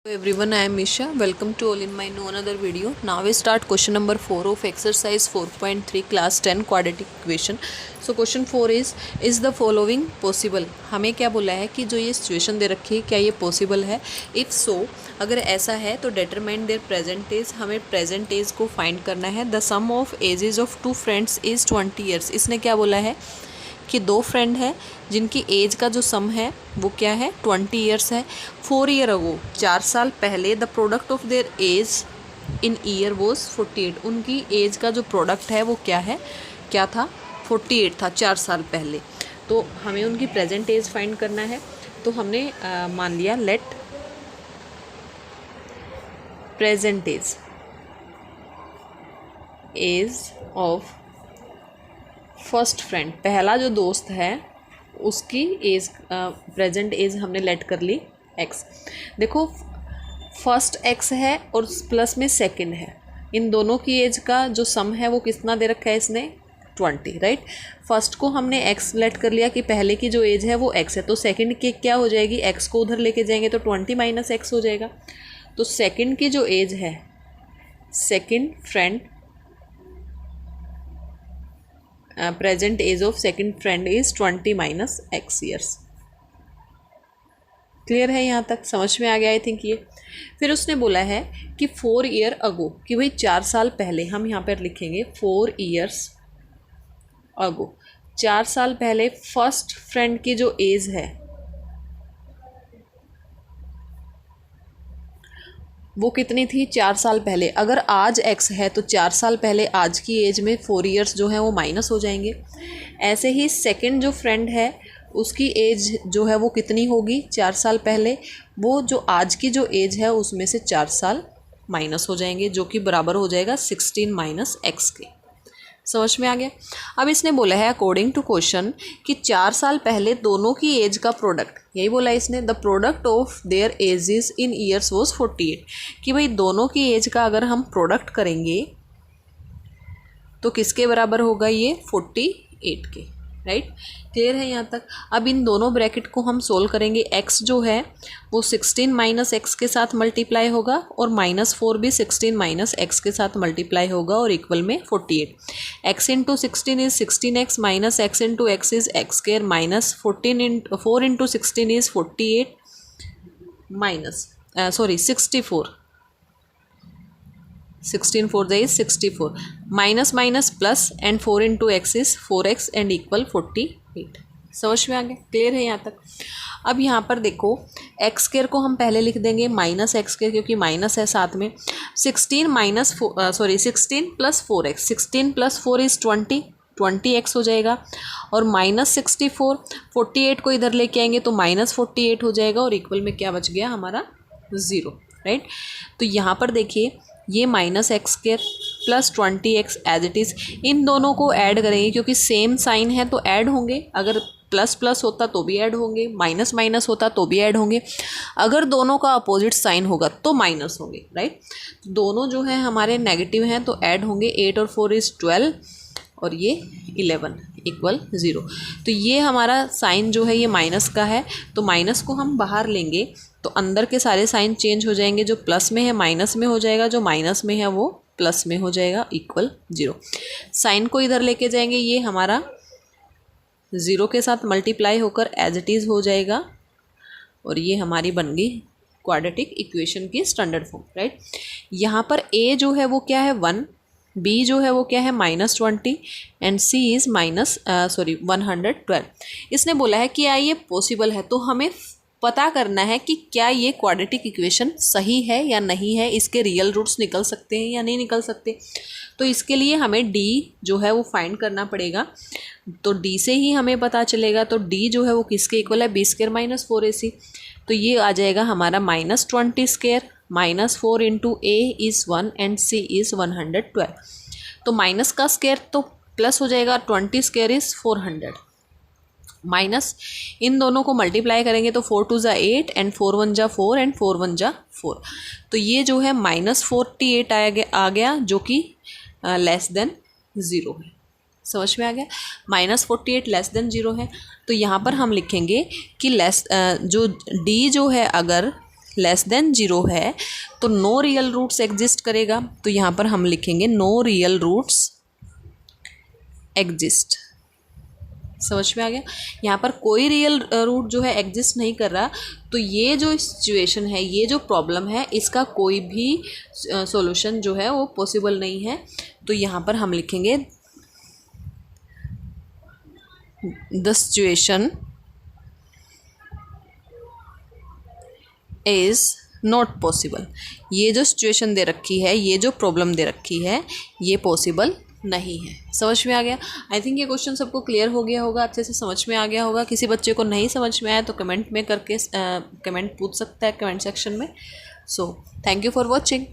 Hello everyone, I am Misha. Welcome to all in my no another video. Now we start question number 4 of exercise 4.3 class 10 quadratic equation. So question 4 is the following possible. हमें क्या बोला है कि जो ये situation दे रखी है क्या ये पॉसिबल है. इफ़ सो अगर ऐसा है तो डिटरमाइन देयर प्रेजेंट एज. हमें प्रेजेंट एज को फाइंड करना है. The sum of ages of two friends is 20 years. इसने क्या बोला है कि दो फ्रेंड है जिनकी एज का जो सम है वो क्या है 20 ईयर्स है. 4 ईयर अगो 4 साल पहले the product of their age in year was 48. उनकी एज का जो प्रोडक्ट है वो क्या था 48 था 4 साल पहले. तो हमें उनकी प्रेजेंट एज फाइंड करना है. तो हमने मान लिया let present age of first friend, पहला जो दोस्त है उसकी एज प्रेजेंट एज हमने लेट कर ली एक्स. देखो फर्स्ट एक्स है और प्लस में सेकंड है. इन दोनों की एज का जो सम है वो कितना दे रखा है इसने 20, राइट. फर्स्ट को हमने एक्स लेट कर लिया कि पहले की जो एज है वो एक्स है. तो सेकंड की क्या हो जाएगी, एक्स को उधर लेके जाएंगे तो 20 माइनस एक्स हो जाएगा. तो सेकंड की जो एज है second friend present age of second friend is 20 minus X years. Clear है यहाँ तक, समझ में आ गया आई थिंक ये. फिर उसने बोला है कि 4 ईयर अगो, कि भाई 4 साल पहले. हम यहाँ पर लिखेंगे 4 ईयर्स अगो, 4 साल पहले फर्स्ट फ्रेंड की जो एज है वो कितनी थी 4 साल पहले. अगर आज एक्स है तो 4 साल पहले आज की एज में 4 ईयर्स जो है वो माइनस हो जाएंगे. ऐसे ही सेकंड जो फ्रेंड है उसकी एज जो है वो कितनी होगी 4 साल पहले, वो जो आज की जो एज है उसमें से 4 साल माइनस हो जाएंगे जो कि बराबर हो जाएगा 16 माइनस एक्स के. समझ में आ गया. अब इसने बोला है अकॉर्डिंग टू क्वेश्चन कि 4 साल पहले दोनों की एज का प्रोडक्ट, यही बोला इसने, the product of there edges in years was 48. कि भाई दोनों की एज का अगर हम प्रोडक्ट करेंगे तो किसके बराबर होगा ये 48 के, राइट. क्लियर है यहाँ तक. अब इन दोनों ब्रैकेट को हम सोल्व करेंगे. x जो है वो 16 माइनस एक्स के साथ मल्टीप्लाई होगा और -4 भी 16 माइनस एक्स के साथ मल्टीप्लाई होगा और इक्वल में 48. x into 16 is 16x minus x into x is x square minus 4 into 16 is 48 minus 64. 16 4 is 64 minus minus plus and 4 into x is 4x and equal 48. समझ में आ गया, क्लियर है यहाँ तक. अब यहाँ पर देखो एक्स स्क्वायर को हम पहले लिख देंगे माइनस एक्स स्क्वायर क्योंकि माइनस है साथ में. 16 plus 4x, 16 plus 4 is 20x हो जाएगा और माइनस 64, 48 को इधर लेके आएंगे तो माइनस 48 हो जाएगा और इक्वल में क्या बच गया हमारा 0, राइट. तो यहाँ पर देखिए ये minus x square plus 20x as it is, इन दोनों को ऐड करेंगे क्योंकि सेम साइन है तो ऐड होंगे. अगर प्लस प्लस होता तो भी ऐड होंगे, माइनस माइनस होता तो भी ऐड होंगे, अगर दोनों का अपोजिट साइन होगा तो माइनस होंगे, राइट. दोनों जो है हमारे नेगेटिव हैं तो ऐड होंगे. 8 और 4 इज़ 12 और ये 11 इक्वल 0. तो ये हमारा साइन जो है ये माइनस का है तो माइनस को हम बाहर लेंगे तो अंदर के सारे साइन चेंज हो जाएंगे. जो प्लस में है माइनस में हो जाएगा, जो माइनस में है वो प्लस में हो जाएगा इक्वल 0. साइन को इधर लेके जाएंगे, ये हमारा 0 के साथ मल्टीप्लाई होकर एज इट इज़ हो जाएगा और ये हमारी बन गई क्वाड्रेटिक इक्वेशन की स्टैंडर्ड फॉर्म, राइट. यहाँ पर a जो है वो क्या है 1, b जो है वो क्या है -20 एंड c इज़ 112. इसने बोला है कि क्या ये पॉसिबल है. तो हमें पता करना है कि क्या ये क्वाड्रेटिक इक्वेशन सही है या नहीं है, इसके रियल रूट्स निकल सकते हैं या नहीं निकल सकते. तो इसके लिए हमें d जो है वो फाइंड करना पड़ेगा. तो d से ही हमें पता चलेगा. तो d जो है वो किसके इक्वल है b स्क्वायर माइनस 4ac. तो ये आ जाएगा हमारा -20 square minus 4 into a is 1 and c is 112. तो माइनस का स्क्वायर तो प्लस हो जाएगा, 20 स्क्वायर इज़ 400 माइनस इन दोनों को मल्टीप्लाई करेंगे तो 4 2 ज़ा 8 एंड 4 1 ज़ा 4 एंड 4 1 ज़ा 4. तो ये जो है -48 आ गया जो कि लेस देन 0 है. समझ में आ गया, -48 लेस देन 0 है. तो यहाँ पर हम लिखेंगे कि जो d जो है अगर लेस देन 0 है तो नो रियल रूट्स एग्जिस्ट करेगा। तो यहाँ पर हम लिखेंगे नो रियल रूट्स एग्जिस्ट। समझ में आ गया। यहाँ पर कोई रियल रूट जो है एग्जिस्ट नहीं कर रहा, तो ये जो सिचुएशन है, ये जो प्रॉब्लम है, इसका कोई भी सॉल्यूशन जो है वो पॉसिबल नहीं है। तो यहाँ पर हम लिखेंगे the situation is not possible. ये जो सिचुएशन दे रखी है, ये जो प्रॉब्लम दे रखी है, ये पॉसिबल नहीं है। समझ में आ गया। आई थिंक ये क्वेश्चन सबको क्लियर हो गया होगा, अच्छे से समझ में आ गया होगा। किसी बच्चे को नहीं समझ में आया तो कमेंट में करके कमेंट पूछ सकता है कमेंट सेक्शन में। So thank you for watching.